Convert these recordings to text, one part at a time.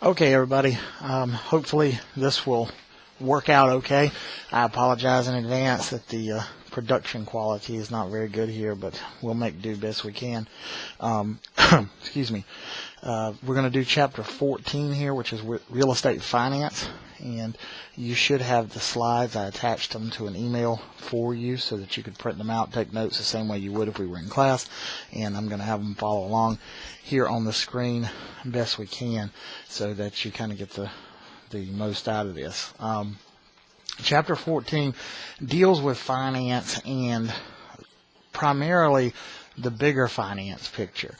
Okay, everybody. Hopefully this will work out okay. I apologize in advance that the production quality is not very good here, but we'll make do best we can. Excuse me. We're going to do chapter 14 here, which is real estate finance, and you should have the slides. I attached them to an email for you so that you could print them out, take notes the same way you would if we were in class, and I'm going to have them follow along here on the screen best we can so that you kind of get the most out of this. Chapter 14 deals with finance and primarily the bigger finance picture.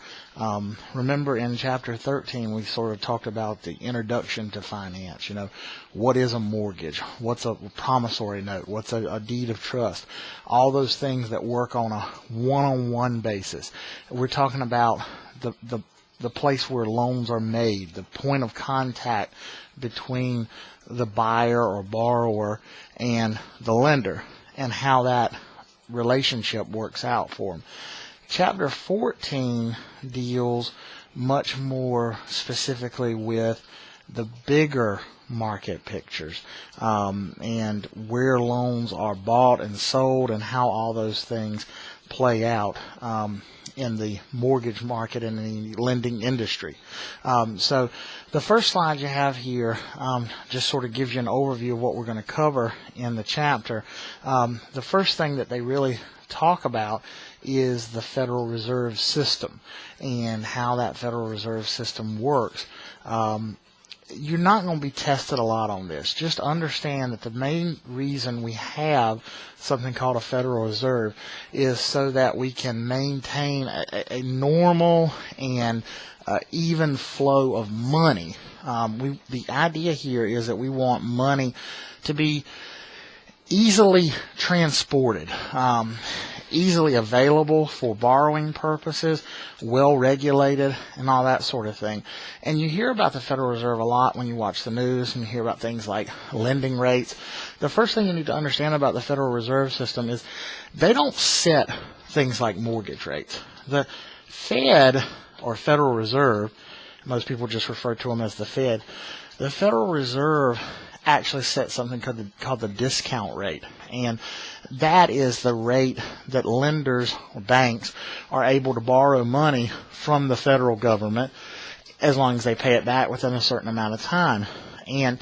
Remember in chapter 13 we sort of talked about the introduction to finance. You know, what is a mortgage? What's a promissory note? What's a deed of trust? All those things that work on a one-on-one basis. We're talking about the place where loans are made, the point of contact between the buyer or borrower and the lender, and how that relationship works out for them. Chapter 14 deals much more specifically with the bigger market pictures and where loans are bought and sold and how all those things play out in the mortgage market and in the lending industry. So the first slide you have here just sort of gives you an overview of what we're going to cover in the chapter. The first thing that they really talk about is the Federal Reserve System and how that Federal Reserve System works. You're not going to be tested a lot on this. Just understand that the main reason we have something called a Federal Reserve is so that we can maintain a normal and even flow of money. The idea here is that we want money to be easily transported, easily available for borrowing purposes, well regulated, and all that sort of thing. And you hear about the Federal Reserve a lot when you watch the news, and you hear about things like lending rates. The first thing you need to understand about the Federal Reserve System is they don't set things like mortgage rates. The Fed, or Federal Reserve, most people just refer to them as the Fed, the Federal Reserve actually sets something called the discount rate, and that is the rate that lenders or banks are able to borrow money from the federal government as long as they pay it back within a certain amount of time. And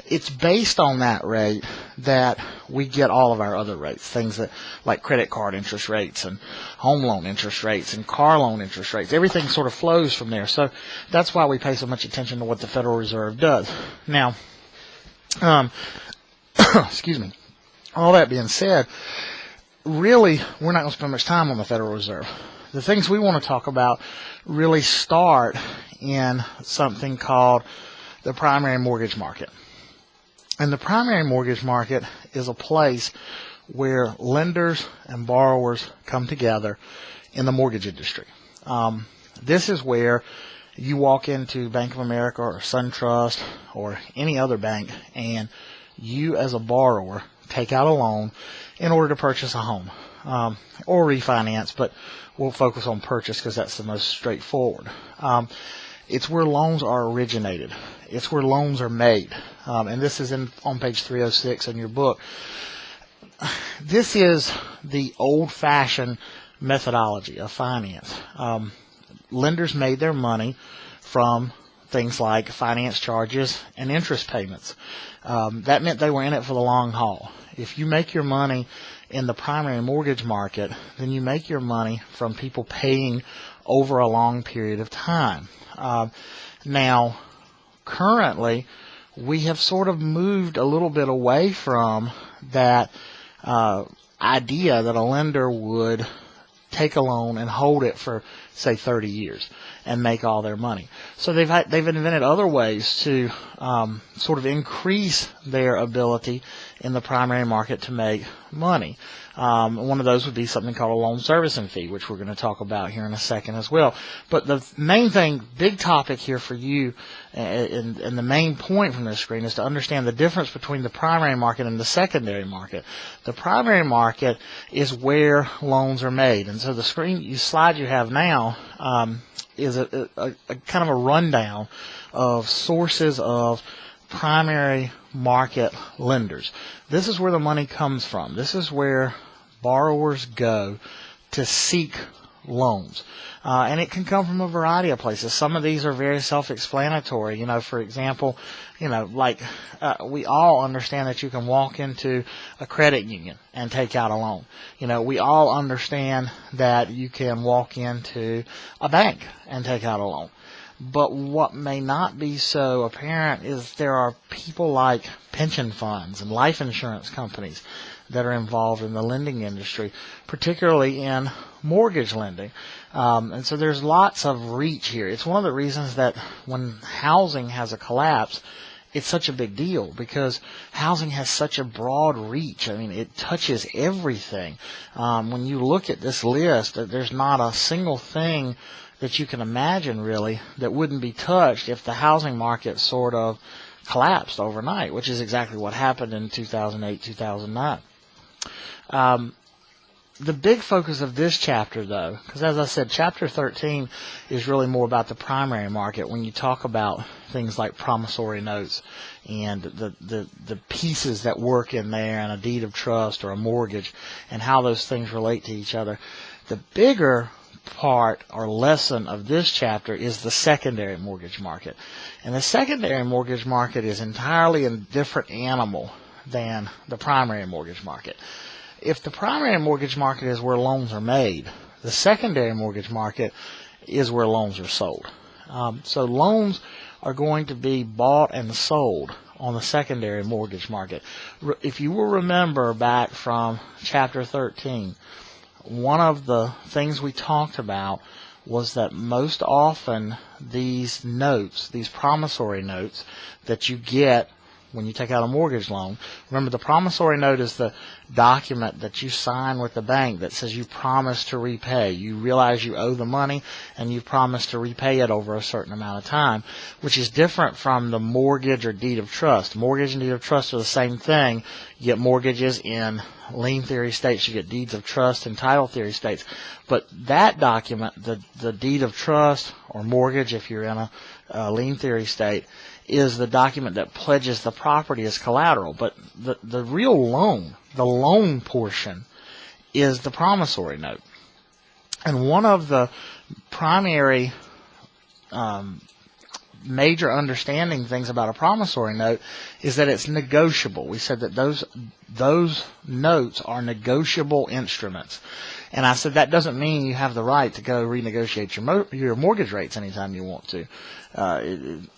it's based on that rate that we get all of our other rates, things that like credit card interest rates and home loan interest rates and car loan interest rates. Everything sort of flows from there. So that's why we pay so much attention to what the Federal Reserve does. Now, excuse me. All that being said, really, we're not going to spend much time on the Federal Reserve. The things we want to talk about really start in something called the primary mortgage market. And the primary mortgage market is a place where lenders and borrowers come together in the mortgage industry. This is where you walk into Bank of America or SunTrust or any other bank, and you as a borrower take out a loan in order to purchase a home or refinance, but we'll focus on purchase because that's the most straightforward. It's where loans are originated. It's where loans are made. And this is on page 306 in your book. This is the old-fashioned methodology of finance. Lenders made their money from things like finance charges and interest payments. That meant they were in it for the long haul. If you make your money in the primary mortgage market, then you make your money from people paying over a long period of time. Now, currently, we have sort of moved a little bit away from that idea that a lender would take a loan and hold it for, say, 30 years and make all their money. So they've invented other ways to sort of increase their ability in the primary market to make money. One of those would be something called a loan servicing fee, which we're going to talk about here in a second as well. But the main thing, big topic here for you, and the main point from this screen is to understand the difference between the primary market and the secondary market. The primary market is where loans are made. And so the slide you have now is a kind of a rundown of sources of primary market lenders. This is where the money comes from. This is where borrowers go to seek loans. And it can come from a variety of places. Some of these are very self-explanatory. You know, for example, you know, like we all understand that you can walk into a credit union and take out a loan. You know, we all understand that you can walk into a bank and take out a loan. But what may not be so apparent is there are people like pension funds and life insurance companies that are involved in the lending industry, particularly in mortgage lending. And so there's lots of reach here. It's one of the reasons that when housing has a collapse, it's such a big deal, because housing has such a broad reach. I mean, it touches everything. When you look at this list, there's not a single thing that you can imagine really that wouldn't be touched if the housing market sort of collapsed overnight, which is exactly what happened in 2008, 2009. The big focus of this chapter, though, because as I said, chapter 13 is really more about the primary market when you talk about things like promissory notes and the pieces that work in there, and a deed of trust or a mortgage, and how those things relate to each other. The bigger part or lesson of this chapter is the secondary mortgage market. And the secondary mortgage market is entirely a different animal than the primary mortgage market. If the primary mortgage market is where loans are made, the secondary mortgage market is where loans are sold. So loans are going to be bought and sold on the secondary mortgage market. If you will remember back from chapter 13, one of the things we talked about was that most often these notes, these promissory notes that you get when you take out a mortgage loan, remember the promissory note is the document that you sign with the bank that says you promise to repay. You realize you owe the money and you promise to repay it over a certain amount of time, which is different from the mortgage or deed of trust. Mortgage and deed of trust are the same thing. You get mortgages in lien theory states, you get deeds of trust in title theory states. But that document, the deed of trust or mortgage if you're in a lien theory state, is the document that pledges the property as collateral. But the real loan, the loan portion, is the promissory note. And one of the primary major understanding things about a promissory note is that it's negotiable. We said that those notes are negotiable instruments. And I said that doesn't mean you have the right to go renegotiate your mortgage rates anytime you want to.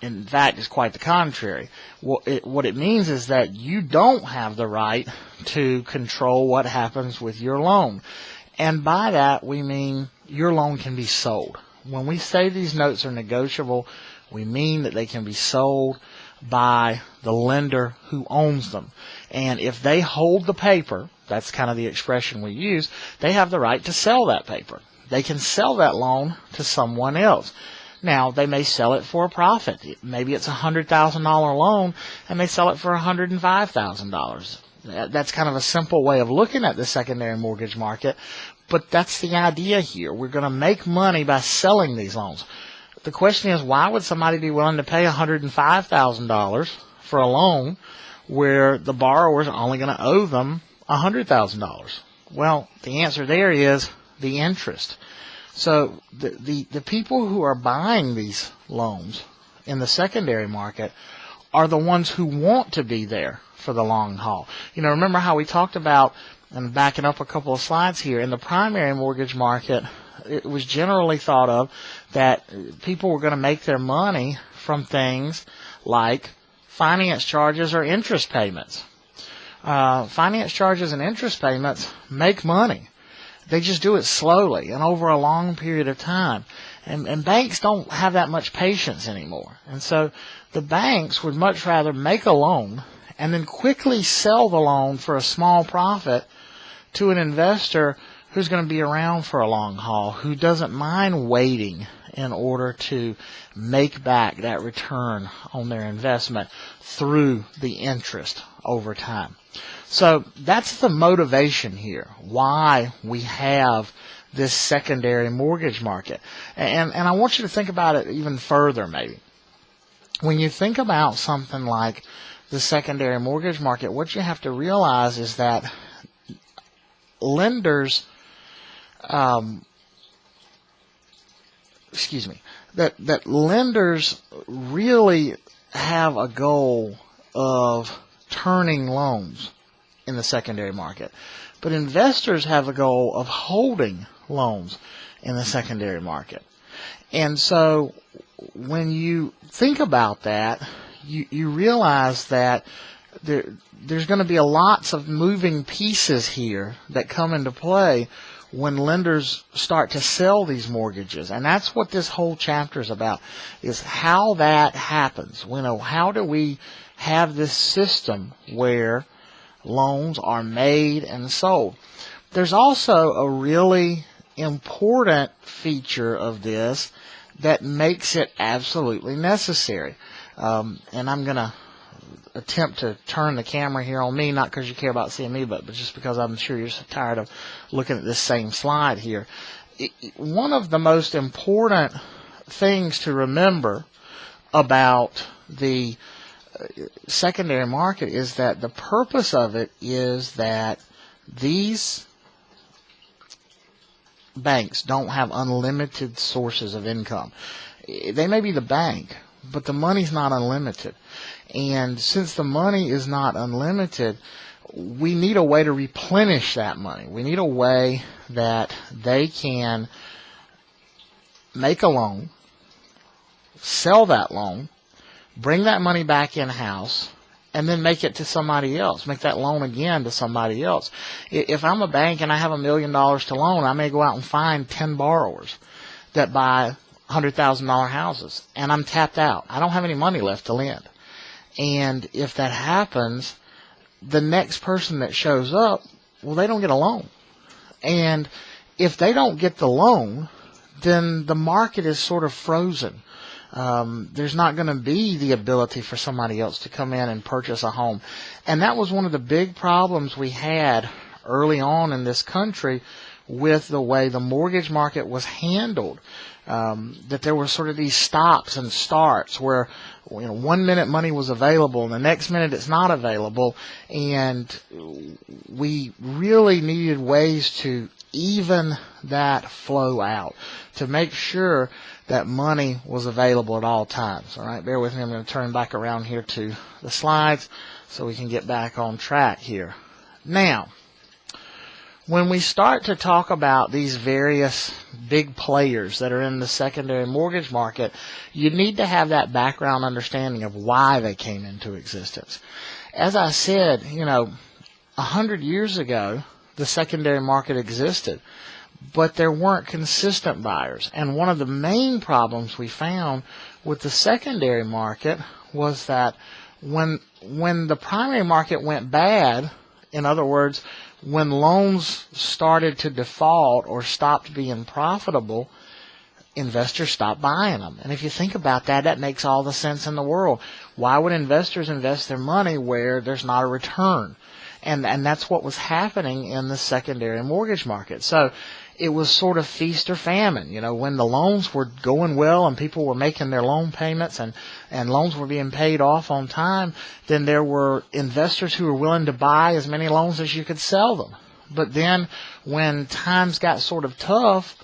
In fact, it's quite the contrary. What it means is that you don't have the right to control what happens with your loan. And by that, we mean your loan can be sold. When we say these notes are negotiable, we mean that they can be sold by the lender who owns them. And if they hold the paper, that's kind of the expression we use, they have the right to sell that paper. They can sell that loan to someone else. Now, they may sell it for a profit. Maybe it's a $100,000 loan, and they sell it for $105,000. That's kind of a simple way of looking at the secondary mortgage market, but that's the idea here. We're going to make money by selling these loans. The question is, why would somebody be willing to pay $105,000 for a loan where the borrower is only going to owe them $100,000? Well, the answer there is the interest. So the people who are buying these loans in the secondary market are the ones who want to be there for the long haul. You know, remember how we talked about, and backing up a couple of slides here, in the primary mortgage market, it was generally thought of that people were going to make their money from things like finance charges or interest payments. Finance charges and interest payments make money. They just do it slowly and over a long period of time. And banks don't have that much patience anymore. And so the banks would much rather make a loan and then quickly sell the loan for a small profit to an investor who's going to be around for a long haul, who doesn't mind waiting in order to make back that return on their investment through the interest over time. So that's the motivation here, why we have this secondary mortgage market. And I want you to think about it even further, maybe. When you think about something like the secondary mortgage market, what you have to realize is that lenders, that lenders really have a goal of turning loans in the secondary market, but investors have a goal of holding loans in the secondary market. And so when you think about that, you realize that there's going to be lots of moving pieces here that come into play when lenders start to sell these mortgages. And that's what this whole chapter is about, is how that happens. How do we have this system where loans are made and sold? There's also a really important feature of this that makes it absolutely necessary. And I'm going to attempt to turn the camera here on me, not because you care about seeing me, but just because I'm sure you're so tired of looking at this same slide here. One of the most important things to remember about the secondary market is that the purpose of it is that these banks don't have unlimited sources of income. They may be the bank, but the money's not unlimited. And since the money is not unlimited, we need a way to replenish that money. We need a way that they can make a loan, sell that loan, bring that money back in-house, and then make it to somebody else, make that loan again to somebody else. If I'm a bank and I have $1 million to loan, I may go out and find 10 borrowers that buy $100,000 houses, and I'm tapped out. I don't have any money left to lend. And if that happens, the next person that shows up, well, they don't get a loan. And if they don't get the loan, then the market is sort of frozen. There's not going to be the ability for somebody else to come in and purchase a home. And that was one of the big problems we had early on in this country with the way the mortgage market was handled. That there were sort of these stops and starts where 1 minute money was available and the next minute it's not available, and we really needed ways to even that flow out to make sure that money was available at all times. All right, bear with me. I'm going to turn back around here to the slides so we can get back on track here. Now, when we start to talk about these various big players that are in the secondary mortgage market, you need to have that background understanding of why they came into existence. As I said, 100 years ago, the secondary market existed, but there weren't consistent buyers. And one of the main problems we found with the secondary market was that when the primary market went bad, in other words, when loans started to default or stopped being profitable, investors stopped buying them. And if you think about that, that makes all the sense in the world. Why would investors invest their money where there's not a return? And that's what was happening in the secondary mortgage market. So it was sort of feast or famine. When the loans were going well and people were making their loan payments and loans were being paid off on time, then there were investors who were willing to buy as many loans as you could sell them. But then when times got sort of tough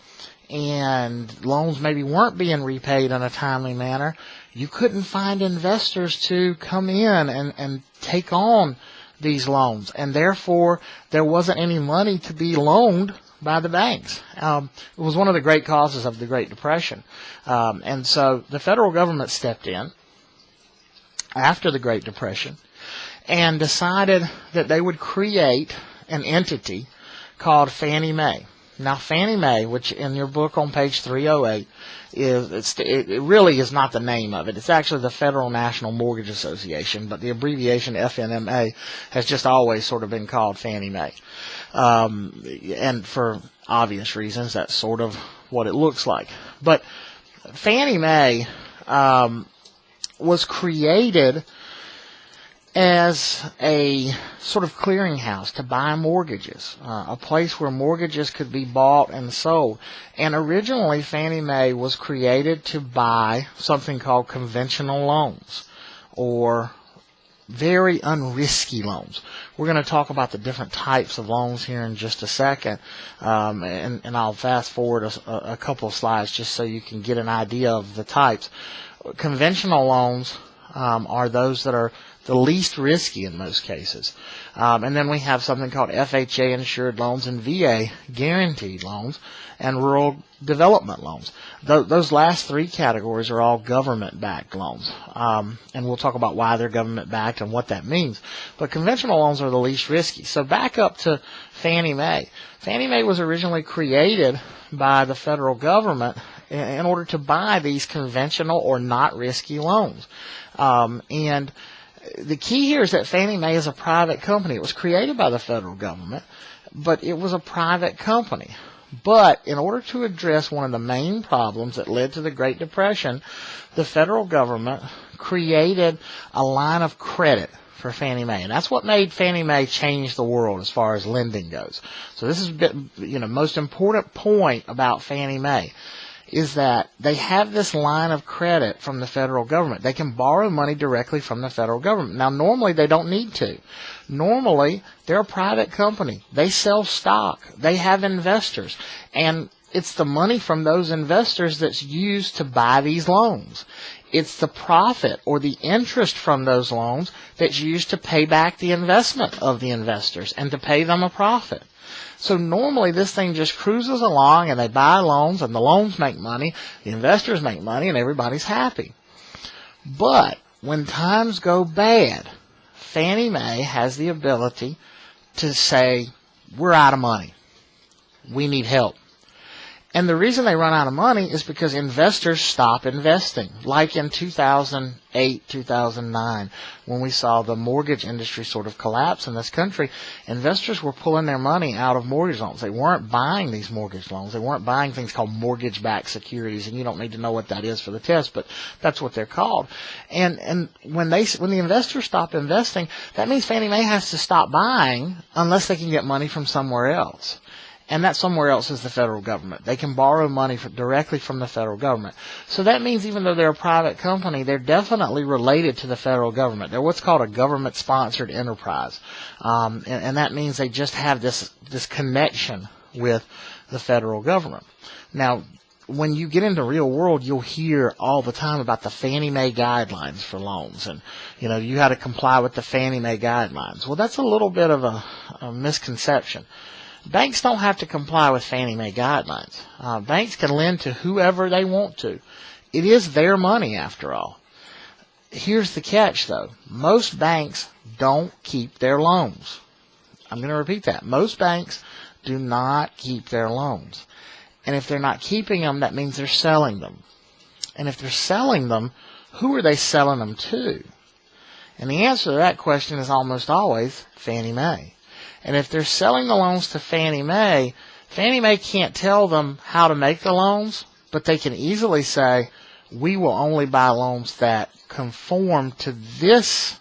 and loans maybe weren't being repaid in a timely manner, you couldn't find investors to come in and take on these loans. And therefore, there wasn't any money to be loaned by the banks. It was one of the great causes of the Great Depression. And so the federal government stepped in after the Great Depression and decided that they would create an entity called Fannie Mae. Now, Fannie Mae, which in your book on page 308, it really is not the name of it. It's actually the Federal National Mortgage Association, but the abbreviation FNMA has just always sort of been called Fannie Mae. And for obvious reasons, that's sort of what it looks like. But Fannie Mae was created as a sort of clearinghouse to buy mortgages, a place where mortgages could be bought and sold. And originally, Fannie Mae was created to buy something called conventional loans, or very unrisky loans. We're going to talk about the different types of loans here in just a second, and I'll fast forward a couple of slides just so you can get an idea of the types. Conventional loans are those that are the least risky in most cases. And then we have something called FHA insured loans and VA guaranteed loans and rural development loans. Those last three categories are all government-backed loans. And we'll talk about why they're government-backed and what that means. But conventional loans are the least risky. So back up to Fannie Mae. Fannie Mae was originally created by the federal government in order to buy these conventional or not risky loans. And the key here is that Fannie Mae is a private company. It was created by the federal government, but it was a private company. But in order to address one of the main problems that led to the Great Depression, the federal government created a line of credit for Fannie Mae. And that's what made Fannie Mae change the world as far as lending goes. So this is the most important point about Fannie Mae, is that they have this line of credit from the federal government. They can borrow money directly from the federal government. Now, normally they don't need to. Normally, they're a private company. They sell stock. They have investors. And it's the money from those investors that's used to buy these loans. It's the profit or the interest from those loans that's used to pay back the investment of the investors and to pay them a profit. So normally this thing just cruises along and they buy loans and the loans make money, the investors make money, and everybody's happy. But when times go bad, Fannie Mae has the ability to say, we're out of money. We need help. And the reason they run out of money is because investors stop investing. Like in 2008, 2009, when we saw the mortgage industry sort of collapse in this country, investors were pulling their money out of mortgage loans. They weren't buying these mortgage loans. They weren't buying things called mortgage-backed securities, and you don't need to know what that is for the test, but that's what they're called. And when the investors stop investing, that means Fannie Mae has to stop buying unless they can get money from somewhere else. And that somewhere else is the federal government. They can borrow money directly from the federal government. So that means even though they're a private company, they're definitely related to the federal government. They're what's called a government-sponsored enterprise. And that means they just have this connection with the federal government. Now, when you get into real world, you'll hear all the time about the Fannie Mae guidelines for loans. And, you had to comply with the Fannie Mae guidelines. Well, that's a little bit of a misconception. Banks don't have to comply with Fannie Mae guidelines. Banks can lend to whoever they want to. It is their money, after all. Here's the catch, though. Most banks don't keep their loans. I'm going to repeat that. Most banks do not keep their loans. And if they're not keeping them, that means they're selling them. And if they're selling them, who are they selling them to? And the answer to that question is almost always Fannie Mae. And if they're selling the loans to Fannie Mae can't tell them how to make the loans, but they can easily say, we will only buy loans that conform to this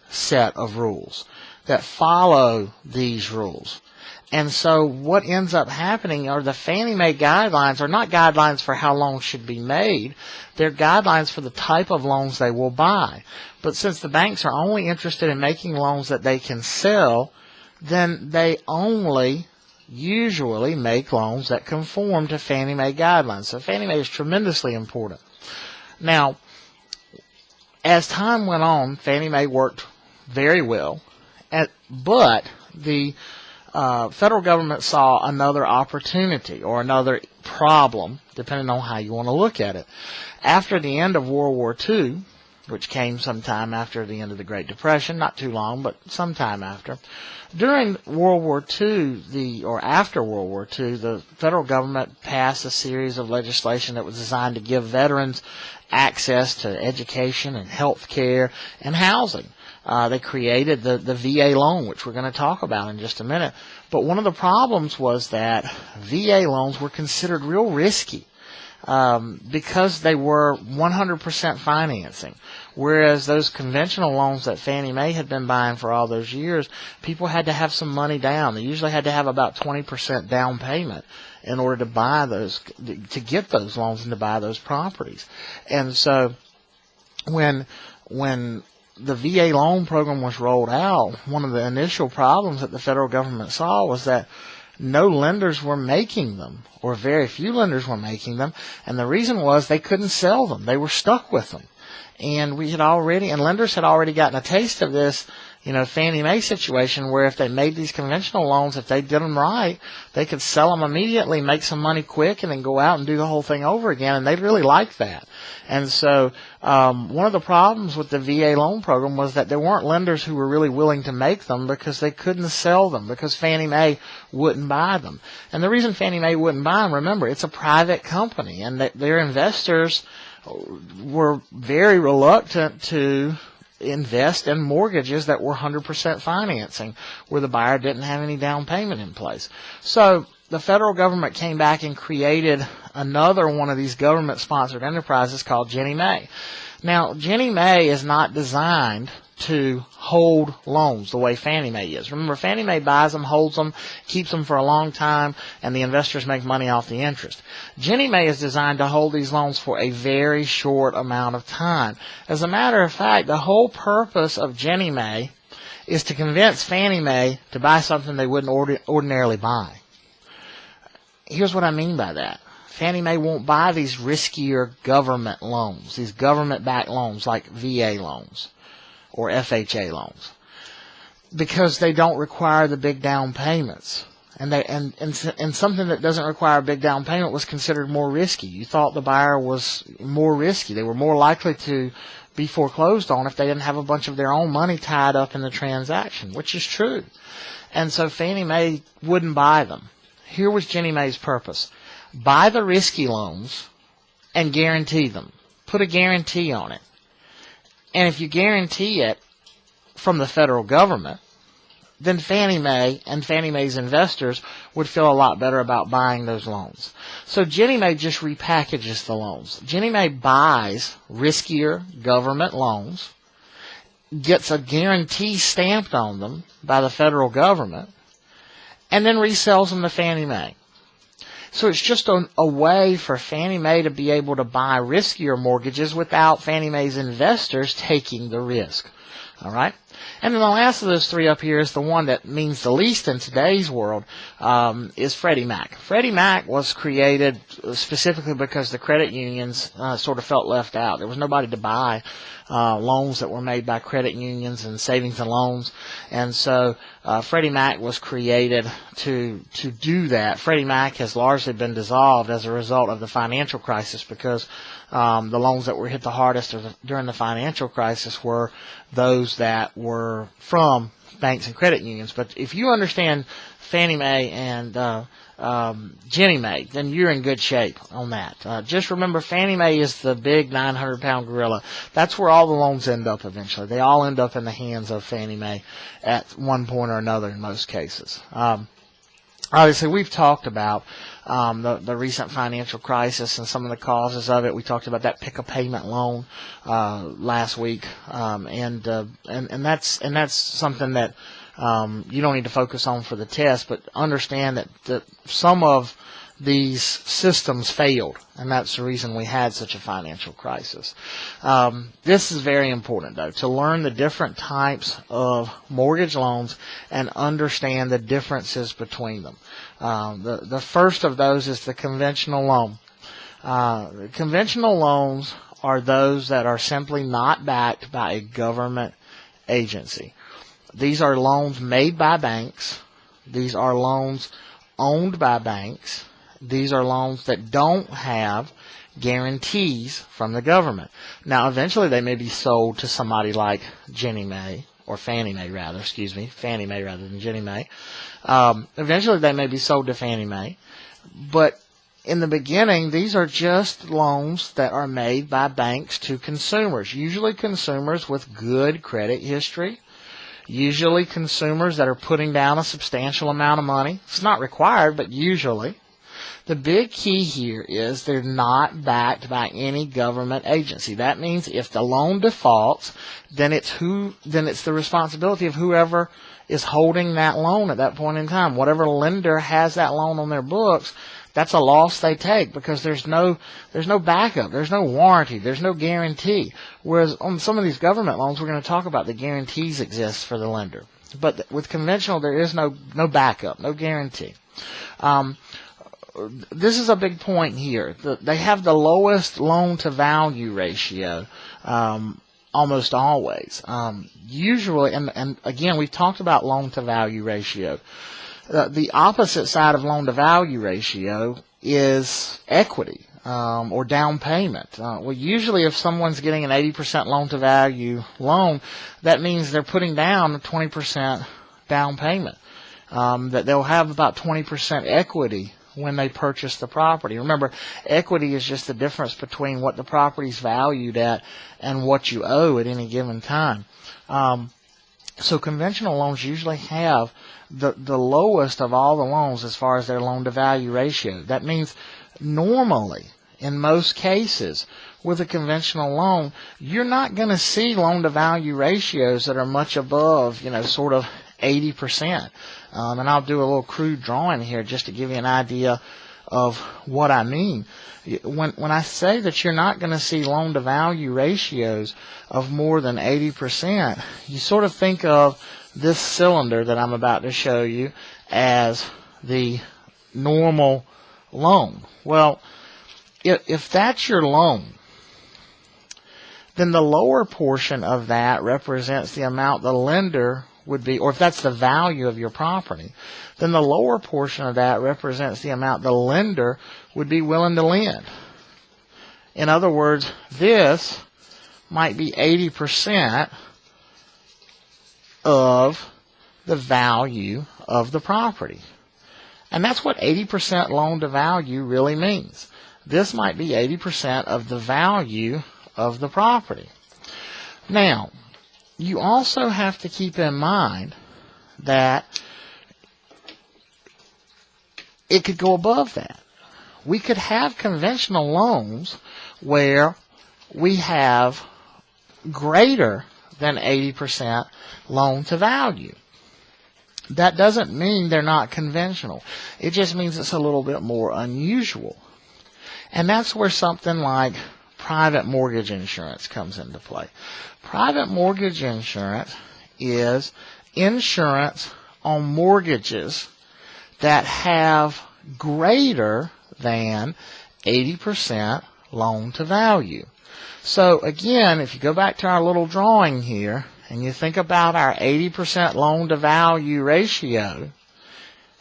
set of rules, that follow these rules. And so what ends up happening are the Fannie Mae guidelines are not guidelines for how loans should be made. They're guidelines for the type of loans they will buy. But since the banks are only interested in making loans that they can sell, then they only usually make loans that conform to Fannie Mae guidelines. So Fannie Mae is tremendously important. Now, as time went on, Fannie Mae worked very well, but the federal government saw another opportunity or another problem, depending on how you want to look at it. After the end of World War II, which came sometime after the end of the Great Depression, not too long, but sometime after. During World War II, or after World War II, the federal government passed a series of legislation that was designed to give veterans access to education and health care and housing. They created the VA loan, which we're going to talk about in just a minute. But one of the problems was that VA loans were considered real risky. because they were 100% financing. Whereas those conventional loans that Fannie Mae had been buying for all those years, people had to have some money down. They usually had to have about 20% down payment in order to buy those, to get those loans and to buy those properties. And so when the VA loan program was rolled out, one of the initial problems that the federal government saw was that no lenders were making them, or very few lenders were making them, and the reason was they couldn't sell them. They were stuck with them. And lenders had already gotten a taste of this, Fannie Mae situation, where if they made these conventional loans, if they did them right, they could sell them immediately, make some money quick, and then go out and do the whole thing over again. And they really liked that. And so one of the problems with the VA loan program was that there weren't lenders who were really willing to make them because they couldn't sell them, because Fannie Mae wouldn't buy them. And the reason Fannie Mae wouldn't buy them, remember, it's a private company, and their investors were very reluctant to invest in mortgages that were 100% financing, where the buyer didn't have any down payment in place. So the federal government came back and created another one of these government-sponsored enterprises called Ginnie Mae. Now, Ginnie Mae is not designed to hold loans the way Fannie Mae is. Remember, Fannie Mae buys them, holds them, keeps them for a long time, and the investors make money off the interest. Ginnie Mae is designed to hold these loans for a very short amount of time. As a matter of fact, the whole purpose of Ginnie Mae is to convince Fannie Mae to buy something they wouldn't ordinarily buy. Here's what I mean by that. Fannie Mae won't buy these riskier government loans, these government-backed loans like VA loans or FHA loans, because they don't require the big down payments. And something that doesn't require a big down payment was considered more risky. You thought the buyer was more risky. They were more likely to be foreclosed on if they didn't have a bunch of their own money tied up in the transaction, which is true. And so Fannie Mae wouldn't buy them. Here was Ginnie Mae's purpose. Buy the risky loans and guarantee them. Put a guarantee on it. And if you guarantee it from the federal government, then Fannie Mae and Fannie Mae's investors would feel a lot better about buying those loans. So Ginnie Mae just repackages the loans. Ginnie Mae buys riskier government loans, gets a guarantee stamped on them by the federal government, and then resells them to Fannie Mae. So it's just a way for Fannie Mae to be able to buy riskier mortgages without Fannie Mae's investors taking the risk. All right? And then the last of those three up here is the one that means the least in today's world, is Freddie Mac. Freddie Mac was created specifically because the credit unions sort of felt left out. There was nobody to buy loans that were made by credit unions and savings and loans. And so Freddie Mac was created to do that. Freddie Mac has largely been dissolved as a result of the financial crisis, because the loans that were hit the hardest during the financial crisis were those that were from banks and credit unions. But if you understand Fannie Mae and Ginnie Mae, then you're in good shape on that. Just remember, Fannie Mae is the big 900-pound gorilla. That's where all the loans end up eventually. They all end up in the hands of Fannie Mae at one point or another in most cases. Obviously, we've talked about the recent financial crisis and some of the causes of it. We talked about that pick-a-payment loan last week, and that's something that you don't need to focus on for the test, but understand that some of these systems failed, and that's the reason we had such a financial crisis. This is very important, though, to learn the different types of mortgage loans and understand the differences between them. The first of those is the conventional loan. Conventional loans are those that are simply not backed by a government agency. These are loans made by banks. These are loans owned by banks. These are loans that don't have guarantees from the government. Now, eventually they may be sold to somebody like Ginnie Mae, or Fannie Mae rather, Fannie Mae rather than Ginnie Mae. Eventually they may be sold to Fannie Mae. But in the beginning, these are just loans that are made by banks to consumers, usually consumers with good credit history, usually consumers that are putting down a substantial amount of money. It's not required, but usually. The big key here is they're not backed by any government agency. That means if the loan defaults, then it's the responsibility of whoever is holding that loan at that point in time. Whatever lender has that loan on their books, that's a loss they take because there's no backup, there's no warranty, there's no guarantee. Whereas on some of these government loans, we're going to talk about the guarantees exist for the lender. But with conventional, there is no backup, no guarantee. This is a big point here. They have the lowest loan-to-value ratio almost always. Usually, and again, we've talked about loan-to-value ratio. The opposite side of loan-to-value ratio is equity or down payment. Well, usually if someone's getting an 80% loan-to-value loan, that means they're putting down a 20% down payment. That they'll have about 20% equity when they purchase the property. Remember, equity is just the difference between what the property's valued at and what you owe at any given time. So conventional loans usually have the lowest of all the loans as far as their loan-to-value ratio. That means normally, in most cases, with a conventional loan, you're not going to see loan-to-value ratios that are much above, sort of 80%. And I'll do a little crude drawing here just to give you an idea of what I mean. When I say that you're not going to see loan-to-value ratios of more than 80%, you sort of think of this cylinder that I'm about to show you as the normal loan. Well, if that's your loan, then the lower portion of that represents the amount the lender would be, or if that's the value of your property, then the lower portion of that represents the amount the lender would be willing to lend. In other words, this might be 80% of the value of the property. And that's what 80% loan to value really means. This might be 80% of the value of the property. Now, you also have to keep in mind that it could go above that. We could have conventional loans where we have greater than 80% loan to value. That doesn't mean they're not conventional. It just means it's a little bit more unusual. And that's where something like private mortgage insurance comes into play. Private mortgage insurance is insurance on mortgages that have greater than 80% loan to value. So again, if you go back to our little drawing here and you think about our 80% loan to value ratio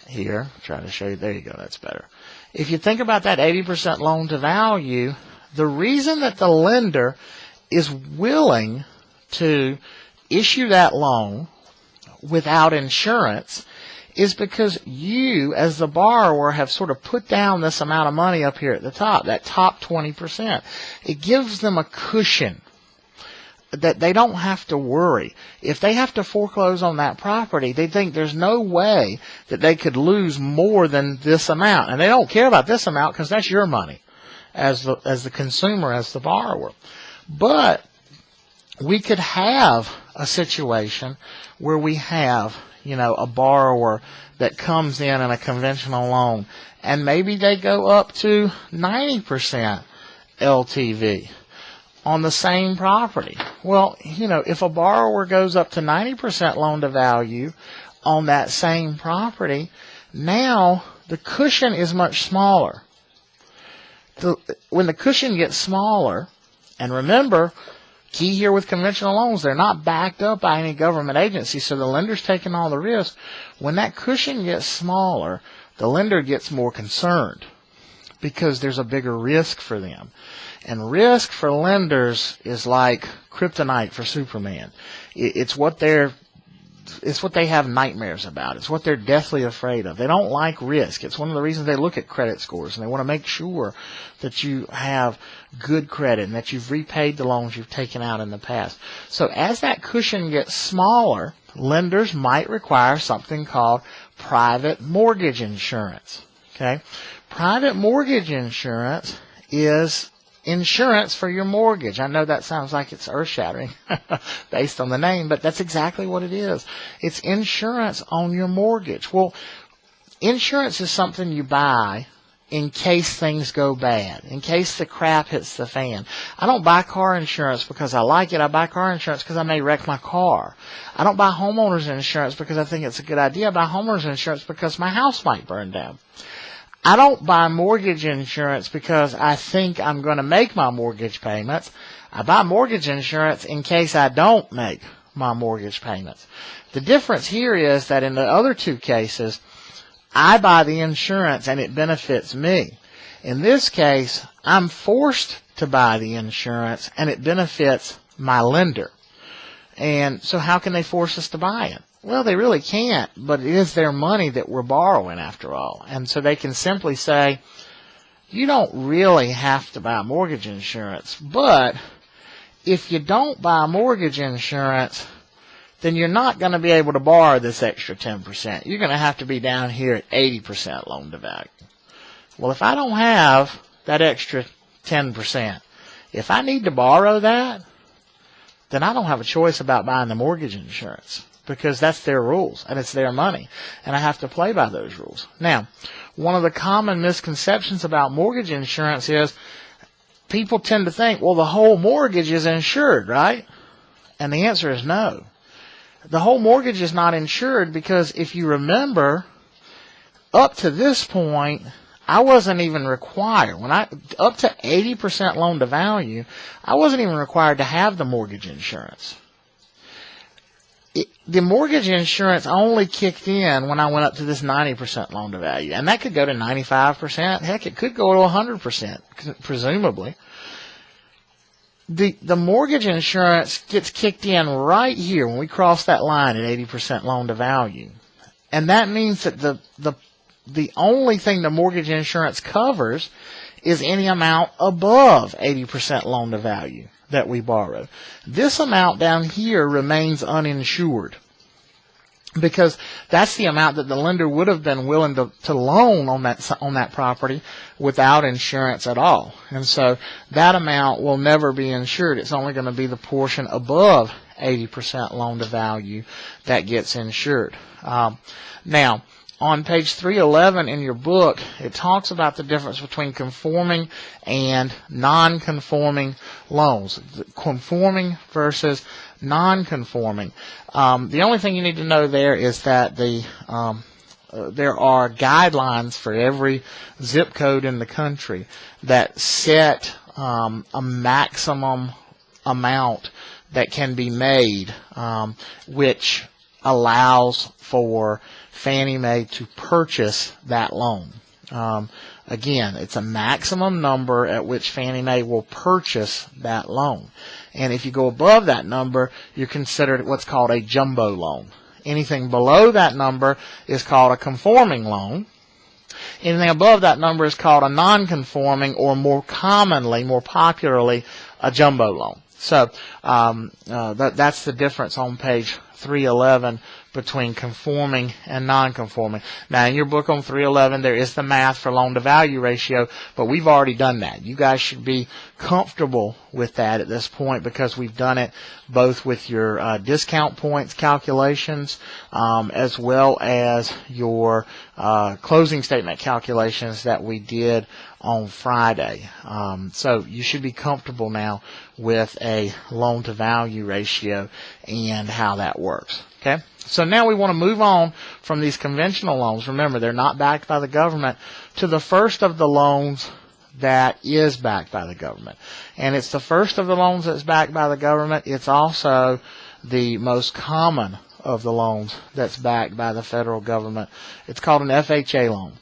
here, try to show you, there you go, that's better. If you think about that 80% loan to value, the reason that the lender is willing to issue that loan without insurance is because you, as the borrower, have sort of put down this amount of money up here at the top, that top 20%. It gives them a cushion that they don't have to worry. If they have to foreclose on that property, they think there's no way that they could lose more than this amount. And they don't care about this amount because that's your money as the consumer, as the borrower. But we could have a situation where we have, a borrower that comes in a conventional loan and maybe they go up to 90% LTV on the same property. Well, if a borrower goes up to 90% loan to value on that same property, now the cushion is much smaller. When the cushion gets smaller, and remember, key here with conventional loans, they're not backed up by any government agency, so the lender's taking all the risk. When that cushion gets smaller, the lender gets more concerned because there's a bigger risk for them. And risk for lenders is like kryptonite for Superman. It's what they have nightmares about. It's what they're deathly afraid of. They don't like risk. It's one of the reasons they look at credit scores, and they want to make sure that you have good credit and that you've repaid the loans you've taken out in the past. So as that cushion gets smaller, lenders might require something called private mortgage insurance. Okay? Private mortgage insurance is insurance for your mortgage. I know that sounds like it's earth-shattering based on the name, but that's exactly what it is. It's insurance on your mortgage. Well, insurance is something you buy in case things go bad, in case the crap hits the fan. I don't buy car insurance because I like it. I buy car insurance because I may wreck my car. I don't buy homeowners insurance because I think it's a good idea. I buy homeowners insurance because my house might burn down. I don't buy mortgage insurance because I think I'm going to make my mortgage payments. I buy mortgage insurance in case I don't make my mortgage payments. The difference here is that in the other two cases, I buy the insurance and it benefits me. In this case, I'm forced to buy the insurance and it benefits my lender. And so how can they force us to buy it? Well, they really can't, but it is their money that we're borrowing after all. And so they can simply say, you don't really have to buy mortgage insurance, but if you don't buy mortgage insurance, then you're not going to be able to borrow this extra 10%. You're going to have to be down here at 80% loan to value. Well, if I don't have that extra 10%, if I need to borrow that, then I don't have a choice about buying the mortgage insurance, because that's their rules and it's their money, and I have to play by those rules. Now, one of the common misconceptions about mortgage insurance is people tend to think, well, the whole mortgage is insured, right? And the answer is no. The whole mortgage is not insured because if you remember, up to this point, I wasn't even required. Up to 80% loan to value, I wasn't even required to have the mortgage insurance. The mortgage insurance only kicked in when I went up to this 90% loan to value. And that could go to 95%. Heck, it could go to 100%, presumably. The mortgage insurance gets kicked in right here when we cross that line at 80% loan to value. And that means that the only thing the mortgage insurance covers is any amount above 80% loan to value that we borrow. This amount down here remains uninsured because that's the amount that the lender would have been willing to loan on that property without insurance at all. And so that amount will never be insured. It's only going to be the portion above 80% loan to value that gets insured. Now, on page 311 in your book, it talks about the difference between conforming and non-conforming loans. Conforming versus non-conforming. The only thing you need to know there is that there are guidelines for every zip code in the country that set a maximum amount that can be made, which allows for Fannie Mae to purchase that loan. Again, it's a maximum number at which Fannie Mae will purchase that loan. And if you go above that number, you're considered what's called a jumbo loan. Anything below that number is called a conforming loan. Anything above that number is called a non-conforming, or more commonly, more popularly, a jumbo loan. So that's the difference on page 311 between conforming and non-conforming. Now, in your book on 311, there is the math for loan-to-value ratio, but we've already done that. You guys should be comfortable with that at this point because we've done it both with your discount points calculations as well as your closing statement calculations that we did on Friday. So you should be comfortable now with a loan-to-value ratio and how that works. Okay? So now we want to move on from these conventional loans. Remember, they're not backed by the government, to the first of the loans that is backed by the government. And it's the first of the loans that's backed by the government. It's also the most common of the loans that's backed by the federal government. It's called an FHA loan.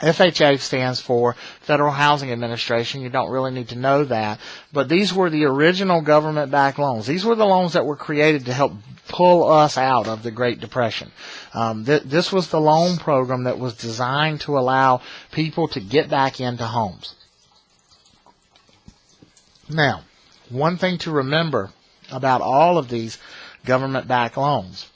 FHA stands for Federal Housing Administration. You don't really need to know that. But these were the original government-backed loans. These were the loans that were created to help pull us out of the Great Depression. This was the loan program that was designed to allow people to get back into homes. Now, one thing to remember about all of these government-backed loans